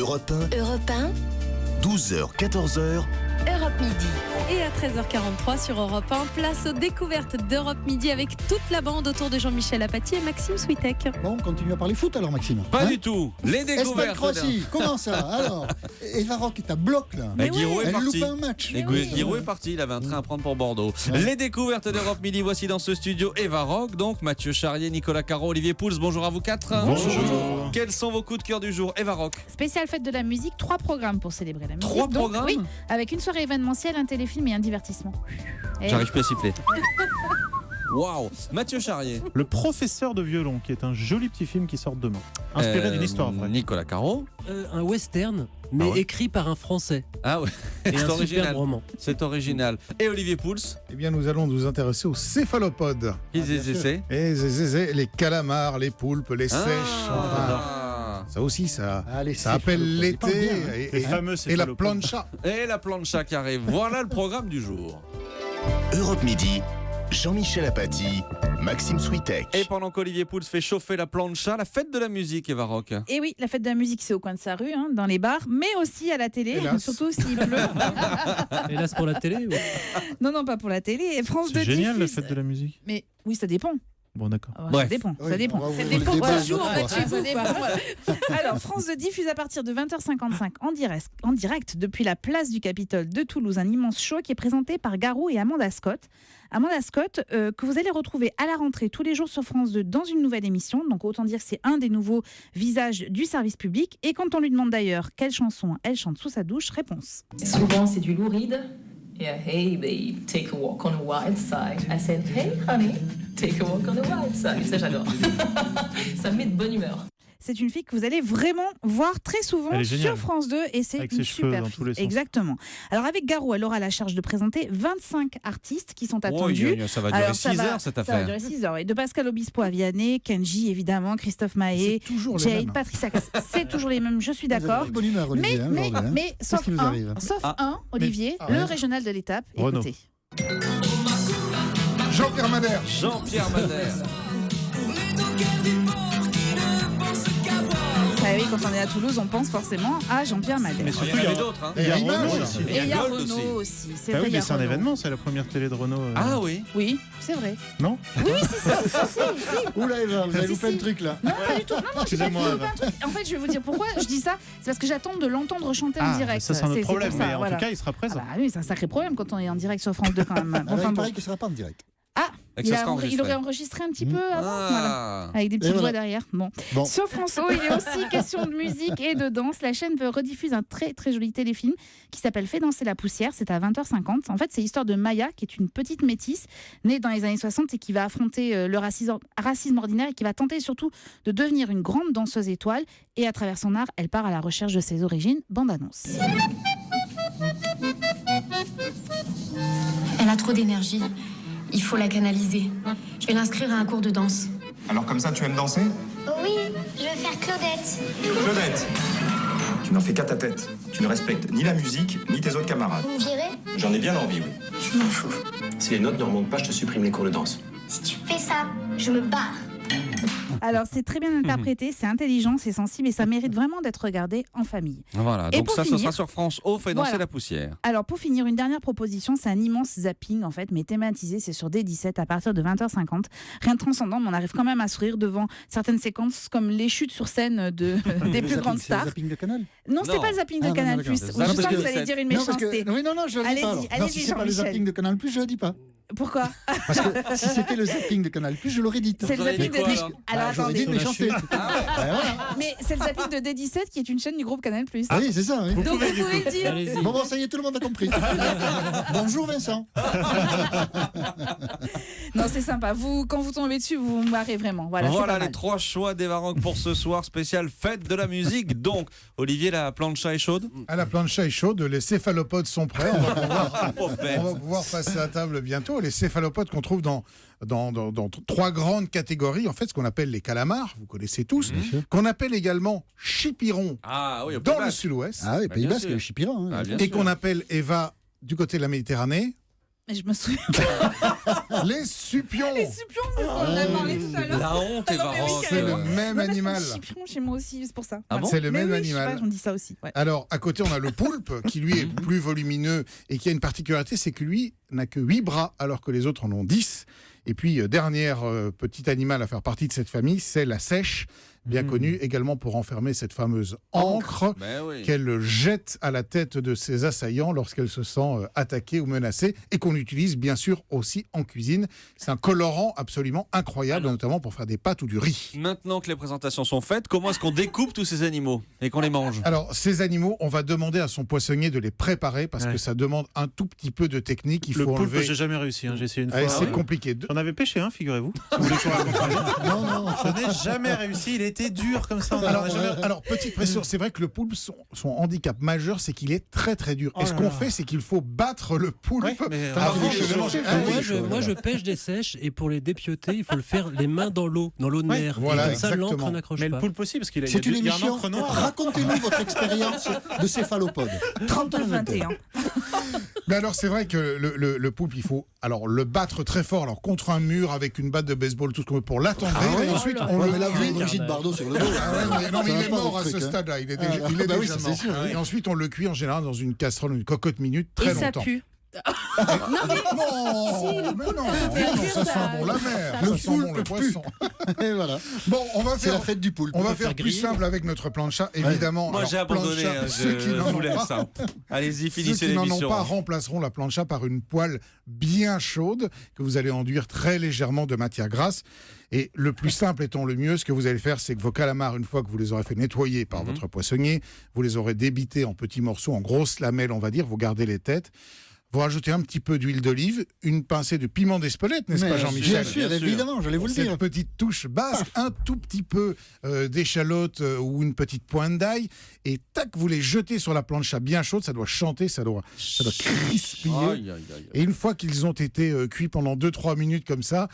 Europe 1, Europe 1, 12h, 14h, Europe Midi. Et à 13h43 sur Europe 1, place aux découvertes d'Europe Midi avec toute la bande autour de Jean-Michel Apathy et Maxime Switek. Bon, on continue à parler foot alors, Maxime. Pas du tout. Les découvertes. Croatie, comment ça? Alors, Eva Rock est à bloc là. Mais Giroud est Elle parti. loupe un match. Et Giroud est parti, il avait un train à prendre pour Bordeaux. Ouais. Les découvertes d'Europe Midi, voici dans ce studio Eva Rock, donc Mathieu Charrier, Nicolas Caro, Olivier Pouls, bonjour à vous quatre. Bonjour. Quels sont vos coups de cœur du jour, Eva Rock? Spéciale fête de la musique, 3 programmes pour célébrer la musique. 3 Donc, programmes? Oui, avec une soirée événementielle, un téléfilm et un divertissement. Et J'arrive plus à siffler. Waouh. Mathieu Charrier. Le professeur de violon, qui est un joli petit film qui sort demain. Inspiré d'une histoire vraie. Nicolas Caro. Un western, mais Ah ouais. écrit par un Français. Ah ouais, Et c'est un original. superbe roman. C'est original. Et Olivier Pouls. Eh bien, nous allons nous intéresser aux céphalopodes. C'est Et les calamars, les poulpes, les sèches. Enfin, Ah. ça aussi, ça Allez, appelle c'est pas l'été bien, hein. Les fameux et la céphalopodes. plancha. Et la plancha qui arrive. Voilà le programme du jour. Europe Midi, Jean-Michel Apathy, Maxime Switek. Et pendant qu'Olivier Pouls fait chauffer la plancha, la fête de la musique, Eva Rock. Et oui, la fête de la musique, c'est au coin de sa rue, dans les bars, mais aussi à la télé, Hélas. surtout s'il pleut. Hélas pour la télé. ou- Non, pas pour la télé. Et France 2 C'est génial la diffuse- fête de la musique. Mais oui, ça dépend. Bon, d'accord. Ça Bref. dépend. Oui, Ça dépend. on va Ça ouvrir le dépend. débat Voilà. une autre Voilà, fois. chez vous, quoi. Voilà. Alors, France 2 diffuse à partir de 20h55 en direct depuis la place du Capitole de Toulouse un immense show qui est présenté par Garou et Amanda Scott. Amanda Scott, que vous allez retrouver à la rentrée tous les jours sur France 2 dans une nouvelle émission. Donc, autant dire que c'est un des nouveaux visages du service public. Et quand on lui demande d'ailleurs quelle chanson elle chante sous sa douche, réponse. Souvent, c'est du louride. Yeah, hey babe, take a walk on the wild side. I said, hey honey, take a walk on the wild side. Ça, j'adore. Ça me met de bonne humeur. C'est une fille que vous allez vraiment voir très souvent Elle est sur géniale. France 2 et c'est Avec une ses cheveux super dans fille. tous les sens. Exactement. Alors avec Garou, elle aura la charge de présenter 25 artistes qui sont attendus. Ça va durer Alors, 6 heures cette Ça va affaire. durer 6 heures. Et de Pascal Obispo à Vianney, Kenji évidemment, Christophe Mahé, C'est toujours les Jade, mêmes. Patricia Cass. C'est toujours les mêmes, je suis Vous avez d'accord. de bonne humeur, Olivier, Mais, hein, mais, aujourd'hui, hein. mais sauf qui nous arrive un, Olivier, Ah le ouais. régional de l'étape. Renaud. Écoutez. Jean-Pierre Madère. Jean-Pierre Madère. Ah oui, quand on est à Toulouse, on pense forcément à Jean-Pierre Madère. Mais Il surtout, y en il y avait a d'autres. Hein. Et il y a Rima Renaud aussi. aussi. Et il y a Gold Renaud aussi. C'est Ah vrai, oui, il y a mais c'est un Renaud. événement, c'est la première télé de Renault. Ah oui. Oui, c'est vrai. Non Oui, si. Oula Eva, vous avez Si, loupé si. un truc là. Non, pas du tout. Non, j'ai pas Excusez-moi, du tout Eva. loupé un truc. En fait, je vais vous dire pourquoi je dis ça. C'est parce que j'attends de l'entendre chanter en Ah, direct. ça c'est un autre pour problème, ça, mais en voilà. tout cas, il sera Ah présent. bah oui, c'est un sacré problème quand on est en direct sur France 2 quand même. Alors, Enfin, il bon. paraît que ce sera pas en direct. Et que Il, ça sera il enregistré. aurait enregistré un petit peu avant. Voilà. Ah. Avec des petites voilà. voix derrière. Bon. Bon. Sur France O, il est aussi question de musique et de danse. La chaîne rediffuser un très très joli téléfilm qui s'appelle Fais danser la poussière. C'est à 20h50. En fait, c'est l'histoire de Maya, qui est une petite métisse née dans les années 60 et qui va affronter le racisme ordinaire et qui va tenter surtout de devenir une grande danseuse étoile. Et à travers son art, elle part à la recherche de ses origines. Bande annonce. Elle a trop d'énergie. Il faut la canaliser. Je vais l'inscrire à un cours de danse. Alors comme ça, tu aimes danser? Oui, je vais faire Claudette. Claudette, tu n'en fais qu'à ta tête. Tu ne respectes ni la musique, ni tes autres camarades. Vous me virez? J'en ai bien envie, oui. Je m'en fous. Si les notes ne remontent pas, je te supprime les cours de danse. Si tu fais ça, je me barre. Alors, c'est très bien interprété, c'est intelligent, c'est sensible et ça mérite vraiment d'être regardé en famille. Voilà, Et donc pour ça, ce finir- sera sur France O, fait danser Voilà. la poussière. Alors pour finir, une dernière proposition, c'est un immense zapping en fait, mais thématisé, c'est sur D17 à partir de 20h50. Rien de transcendant, mais on arrive quand même à sourire devant certaines séquences comme les chutes sur scène des Le plus zapping, grandes c'est le stars. zapping de Canal. Non, c'est Non. pas le zapping de Ah, non, Canal+. d'accord. Je C'est sens zapping que de vous allez dire une Non, parce méchanceté. que... Oui, non, je le dis Allez-y, pas. alors. Non, allez-y, si c'est pas le Jean-Michel. zapping de Canal+, je le dis pas. Pourquoi? Parce que si c'était le zapping de Canal+, je l'aurais dit. C'est le Vous auriez zapping dit de quoi, D17. alors Alors J'aurais dit attendez, une méchanceté. mais c'est le zapping de D17 qui est une chaîne du groupe Canal+. Ah oui, c'est ça. Oui. Donc vous pouvez le dire. Allez-y. Bon, ça y est, tout le monde a compris. Bonjour Vincent. Non, c'est sympa. Vous, quand vous tombez dessus, vous vous marrez vraiment. Voilà, c'est pas Voilà mal. les 3 choix d'Eva Rock pour ce soir spécial fête de la musique. Donc, Olivier, la plancha est chaude. À la plancha est chaude, les céphalopodes sont prêts. On va Pauvre bête. pouvoir passer à table bientôt. Les céphalopodes qu'on trouve dans 3 grandes catégories. En fait, ce qu'on appelle les calamars, vous connaissez tous, qu'on appelle également chipirons Ah oui, au dans Pays le Basque. sud-ouest, Ah oui, Bah, Pays bien Basque, sûr. Chipiran. Ah, bien et sûr. qu'on appelle Eva du côté de la Méditerranée. Mais je me souviens. Les supions. Les supions, c'est ce qu'on en a parlé tout à l'heure. La honte, Eva Rock. C'est le même animal. Les supions chez moi aussi, c'est pour ça. Ah bon C'est le Mais même oui, je sais animal. pas, j'en dis ça aussi. Ouais. Alors, à côté, on a le poulpe, qui lui est plus volumineux et qui a une particularité, c'est que lui n'a que 8 bras, alors que les autres en ont 10. Et puis, dernière petit animal à faire partie de cette famille, c'est la seiche, bien connue également pour enfermer cette fameuse encre Ben oui. qu'elle jette à la tête de ses assaillants lorsqu'elle se sent attaquée ou menacée, et qu'on utilise bien sûr aussi en cuisine. C'est un colorant absolument incroyable, notamment pour faire des pâtes ou du riz. Maintenant que les présentations sont faites, comment est-ce qu'on découpe tous ces animaux et qu'on les mange? Alors, ces animaux, on va demander à son poissonnier de les préparer parce Ouais. que ça demande un tout petit peu de technique. Il Le faut poulpe, enlever. j'ai jamais réussi. J'ai essayé une fois. Allez, c'est ouais. compliqué. J'en avais pêché un, figurez-vous. Vous voulez que je vous raconte? Non, non. Je n'ai jamais réussi. Il était dur comme ça. Alors, petite pression, c'est vrai que le poulpe, son handicap majeur, c'est qu'il est très très dur. Oh Et ce là qu'on là. fait, c'est qu'il faut battre le poulpe Ouais, mais avant avant de de le manger. chauffer. Ah oui, Moi, je pêche des sèches et pour les dépioter, il faut le faire les mains dans l'eau de Ouais, mer. voilà, et comme ça, exactement. l'encre n'accroche Mais pas. le poulpe aussi, parce qu'il a, C'est une il y a un émission. encre noire. Racontez-nous votre expérience de céphalopode. 30 minutes. 21. Mais alors, c'est vrai que le poulpe, il faut alors le battre très fort, alors contre un mur avec une batte de baseball, tout ce qu'on veut pour l'attendrir. Ah ouais, et ensuite, on Ouais, le mais là, vous avez cuit. Brigitte Bardot sur le dos. Ah ouais, mais non, mais Ça il va est pas, mort votre à ce truc, hein. stade-là. Il est Ah, déjà, il est bah oui, déjà ça, c'est mort. sûr, oui. Et ensuite, on le cuit en général dans une casserole, une cocotte minute, très Et ça longtemps. pue. Non, mais non, ça sent bon la mer, Le ça sent bon le poulpe poisson. Et voilà. Bon, on va C'est la faire, fête du poulpe. on va peut faire faire plus griller. simple avec notre plancha, évidemment. Moi Alors, j'ai abandonné, plancha, hein, ceux qui n'en je vous ont laisse. pas- Hein. Allez-y, Ceux finissez qui n'en ont l'émission. pas remplaceront la plancha par une poêle bien chaude que vous allez enduire très légèrement de matière grasse. Et le plus simple étant le mieux, ce que vous allez faire, c'est que vos calamars, une fois que vous les aurez fait nettoyer par votre poissonnier, vous les aurez débités en petits morceaux, en grosses lamelles, on va dire, vous gardez les têtes. Vous rajoutez un petit peu d'huile d'olive, une pincée de piment d'Espelette, n'est-ce Mais pas Jean-Michel? Bien sûr, évidemment, j'allais vous le Cette dire. petite touche basse, un tout petit peu d'échalote ou une petite pointe d'ail, et tac, vous les jetez sur la plancha bien chaude, ça doit chanter, ça doit crispiller. Aïe, aïe, aïe. Et une fois qu'ils ont été cuits pendant 2-3 minutes comme ça,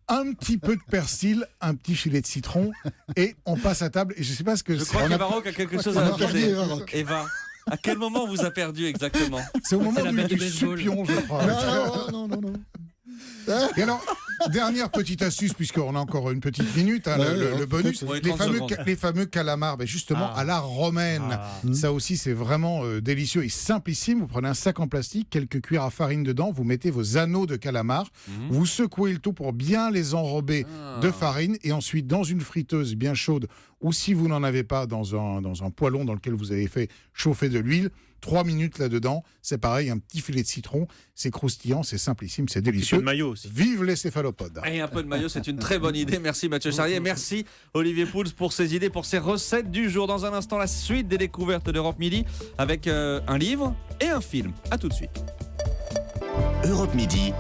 un petit peu de persil, un petit filet de citron, et on passe à table. Et je sais pas ce que Je c'est. crois On a- qu'Eva Rock a quelque chose on à a perdu ajouter. Eva Rock. Eva, à quel moment on vous a perdu exactement? C'est au moment C'est la batte de du baseball. supion, je crois. Non. Et alors, dernière petite astuce, puisqu'on a encore une petite minute, hein, Ouais, le bonus, Ouais, les 30 fameux, secondes. les fameux calamars, ben justement à la romaine. Ah. Ça aussi, c'est vraiment délicieux et simplissime. Vous prenez un sac en plastique, quelques cuillères à farine dedans, vous mettez vos anneaux de calamar, vous secouez le tout pour bien les enrober de farine, et ensuite dans une friteuse bien chaude, ou si vous n'en avez pas, dans un poêlon dans lequel vous avez fait chauffer de l'huile, 3 minutes là-dedans, c'est pareil, un petit filet de citron, c'est croustillant, c'est simplissime, c'est Un petit peu délicieux. de maillot aussi. Vive les céphalopodes. Et un peu de maillot, c'est une très bonne idée. Merci Mathieu Charrier. Merci Olivier Pouls pour ses idées, pour ses recettes du jour. Dans un instant, la suite des découvertes d'Europe Midi avec un livre et un film. À tout de suite. Europe Midi,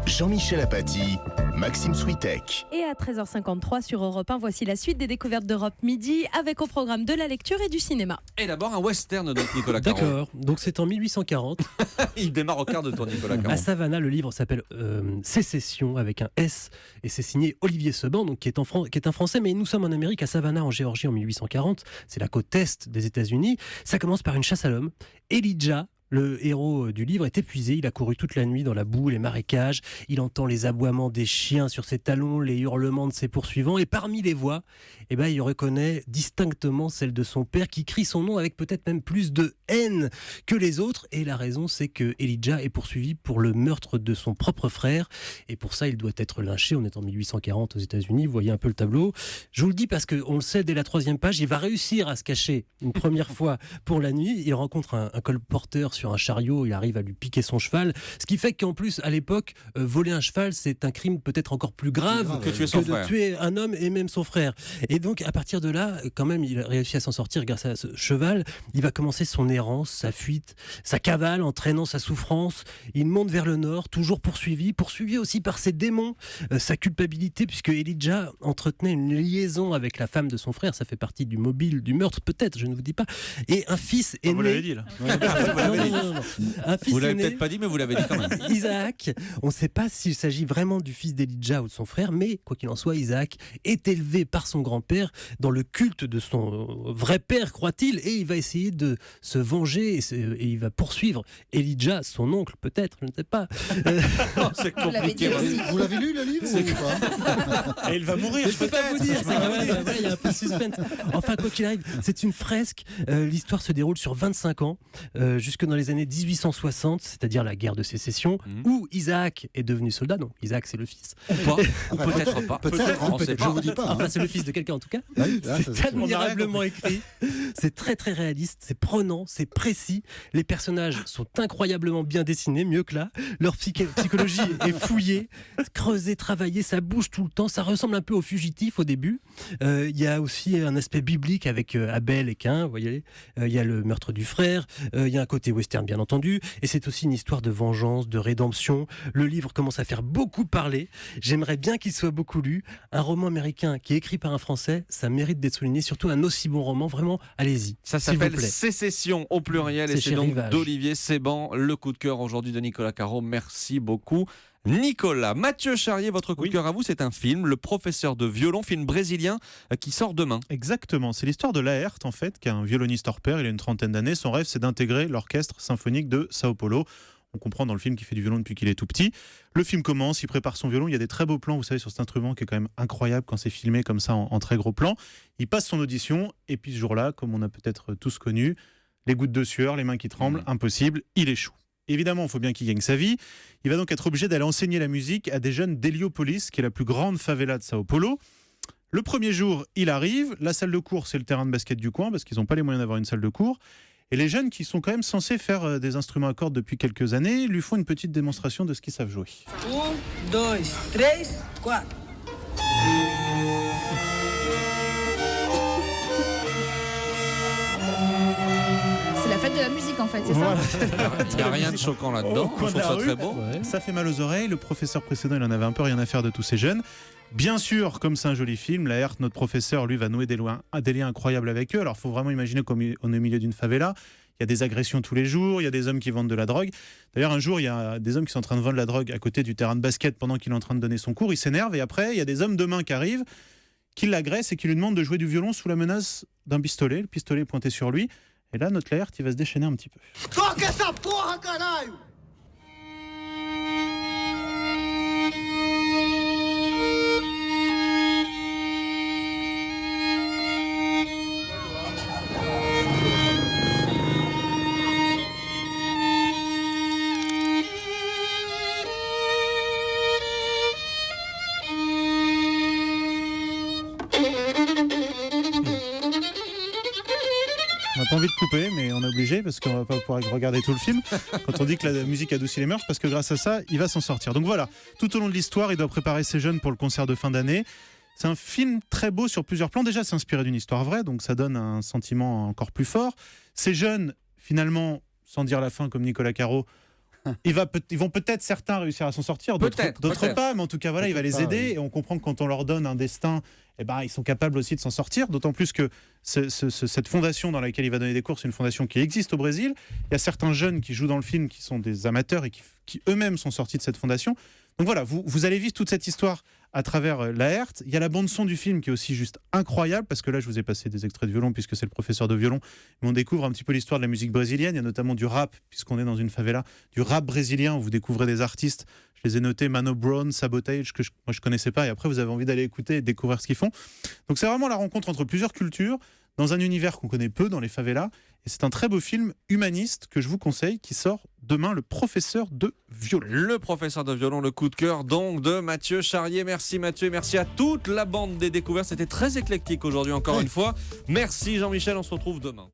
Jean-Michel Apathy, Maxime Switek. Et à 13h53 sur Europe 1, voici la suite des découvertes d'Europe Midi avec au programme de la lecture et du cinéma. Et d'abord un western de Nicolas Caro. D'accord, donc c'est en 1840. Il démarre au quart de tour Nicolas Caro. À Savannah, le livre s'appelle Sécession avec un S et c'est signé Olivier Seban, donc qui est un Français, mais nous sommes en Amérique, à Savannah, en Géorgie, en 1840. C'est la côte est des États-Unis. Ça commence par une chasse à l'homme. Elijah, le héros du livre, est épuisé. Il a couru toute la nuit dans la boue, les marécages. Il entend les aboiements des chiens sur ses talons, les hurlements de ses poursuivants. Et parmi les voix, il reconnaît distinctement celle de son père qui crie son nom avec peut-être même plus de haine que les autres. Et la raison, c'est que Elijah est poursuivi pour le meurtre de son propre frère. Et pour ça, il doit être lynché. On est en 1840 aux États-Unis. Vous voyez un peu le tableau. Je vous le dis parce qu'on le sait dès la 3e page. Il va réussir à se cacher une première fois pour la nuit. Il rencontre un colporteur sur un chariot, il arrive à lui piquer son cheval, ce qui fait qu'en plus à l'époque voler un cheval c'est un crime peut-être encore plus grave que tuer son de frère. tuer un homme et même son frère. Et donc à partir de là, quand même il réussit à s'en sortir grâce à ce cheval. Il va commencer son errance, sa fuite, sa cavale, entraînant sa souffrance. Il monte vers le nord, toujours poursuivi aussi par ses démons, sa culpabilité, puisque Elijah entretenait une liaison avec la femme de son frère. Ça fait partie du mobile du meurtre peut-être, je ne vous dis pas. Et un fils est Vous né. l'avez dit là. Non, non. Un fils Vous l'avez aîné, peut-être pas dit, mais vous l'avez dit quand même. Isaac, on ne sait pas s'il s'agit vraiment du fils d'Elijah ou de son frère, mais quoi qu'il en soit, Isaac est élevé par son grand-père dans le culte de son vrai père, croit-il, et il va essayer de se venger et il va poursuivre Elijah, son oncle, peut-être, je ne sais pas. Non, c'est compliqué. Vous l'avez lu le livre ou pas? Et il va mourir. Je peux pas vous dire, il y a un peu de suspense. Enfin, quoi qu'il arrive, c'est une fresque. L'histoire se déroule sur 25 ans, jusque dans les années 1860, c'est-à-dire la guerre de sécession, où Isaac est devenu soldat. Donc Isaac, c'est le fils. Ou pas, ou peut-être pas. Peut-être, On sait je pas. vous dis pas. Enfin, c'est le fils de quelqu'un en tout cas. Oui, là, C'est ça, admirablement écrit. C'est très très réaliste, c'est prenant, c'est précis. Les personnages sont incroyablement bien dessinés, mieux que là. Leur psychologie est fouillée, creusée, travaillée, ça bouge tout le temps. Ça ressemble un peu aux Fugitifs au début. Il y a aussi un aspect biblique avec Abel et Caïn, vous voyez. Il y a le meurtre du frère. Il y a un côté western bien entendu. Et c'est aussi une histoire de vengeance, de rédemption. Le livre commence à faire beaucoup parler. J'aimerais bien qu'il soit beaucoup lu. Un roman américain qui est écrit par un Français, ça mérite d'être souligné. Surtout un aussi bon roman, vraiment, allez-y. Ça s'il vous s'appelle plaît. Sécession au pluriel et C'est c'est chez donc Rivage. d'Olivier Séban, le coup de cœur aujourd'hui de Nicolas Caro. Merci beaucoup. Nicolas, Mathieu Charrier, votre coup de cœur à vous, c'est un film, Le professeur de violon, film brésilien qui sort demain. Exactement, c'est l'histoire de Laerte en fait, qui est un violoniste hors pair, il a une trentaine d'années, son rêve c'est d'intégrer l'orchestre symphonique de Sao Paulo. On comprend dans le film qu'il fait du violon depuis qu'il est tout petit. Le film commence, il prépare son violon, il y a des très beaux plans, vous savez, sur cet instrument qui est quand même incroyable quand c'est filmé comme ça en très gros plan. Il passe son audition et puis ce jour-là, comme on a peut-être tous connu, les gouttes de sueur, les mains qui tremblent, impossible, il échoue. Évidemment, il faut bien qu'il gagne sa vie. Il va donc être obligé d'aller enseigner la musique à des jeunes d'Héliopolis, qui est la plus grande favela de Sao Paulo. Le premier jour, il arrive. La salle de cours, c'est le terrain de basket du coin, parce qu'ils n'ont pas les moyens d'avoir une salle de cours. Et les jeunes, qui sont quand même censés faire des instruments à cordes depuis quelques années, lui font une petite démonstration de ce qu'ils savent jouer. 1, 2, 3, 4. C'est la fête de la musique en fait, c'est ça? Il n'y a rien de choquant là-dedans, Au coin je de trouve la ça rue, très beau. Ouais. Ça fait mal aux oreilles. Le professeur précédent, il en avait un peu rien à faire de tous ces jeunes. Bien sûr, comme c'est un joli film, Laerte, notre professeur, lui, va nouer des liens incroyables avec eux. Alors, il faut vraiment imaginer qu'on est au milieu d'une favela. Il y a des agressions tous les jours, il y a des hommes qui vendent de la drogue. D'ailleurs, un jour, il y a des hommes qui sont en train de vendre de la drogue à côté du terrain de basket pendant qu'il est en train de donner son cours. Il s'énerve et après, il y a des hommes de main qui arrivent, qui l'agressent et qui lui demandent de jouer du violon sous la menace d'un pistolet. Le pistolet est pointé sur lui. Et là, notre Laerte, il va se déchaîner un petit peu. Toca essa porra, caralho! On n'a pas envie de couper, mais on est obligé parce qu'on va pas pouvoir regarder tout le film. Quand on dit que la musique adoucit les mœurs, parce que grâce à ça, il va s'en sortir. Donc voilà, tout au long de l'histoire, il doit préparer ses jeunes pour le concert de fin d'année. C'est un film très beau sur plusieurs plans. Déjà, c'est inspiré d'une histoire vraie, donc ça donne un sentiment encore plus fort. Ces jeunes, finalement, sans dire la fin comme Nicolas Caro, ils vont peut-être certains réussir à s'en sortir, d'autres pas, mais en tout cas, voilà, il va les aider. Et on comprend que quand on leur donne un destin, eh ben, ils sont capables aussi de s'en sortir. D'autant plus que cette fondation dans laquelle il va donner des cours, c'est une fondation qui existe au Brésil. Il y a certains jeunes qui jouent dans le film qui sont des amateurs et qui eux-mêmes sont sortis de cette fondation. Donc voilà, vous allez vivre toute cette histoire à travers Laerte. Il y a la bande-son du film qui est aussi juste incroyable, parce que là, je vous ai passé des extraits de violon, puisque c'est le professeur de violon. Mais on découvre un petit peu l'histoire de la musique brésilienne. Il y a notamment du rap, puisqu'on est dans une favela, du rap brésilien, où vous découvrez des artistes. Je les ai notés, Mano Brown, Sabotage, que moi je connaissais pas, et après vous avez envie d'aller écouter et découvrir ce qu'ils font. Donc c'est vraiment la rencontre entre plusieurs cultures, dans un univers qu'on connaît peu dans les favelas. Et c'est un très beau film humaniste que je vous conseille, qui sort demain, Le professeur de violon. Le professeur de violon, le coup de cœur donc de Mathieu Charrier. Merci Mathieu, merci à toute la bande des découvertes. C'était très éclectique aujourd'hui encore une fois. Merci Jean-Michel, on se retrouve demain.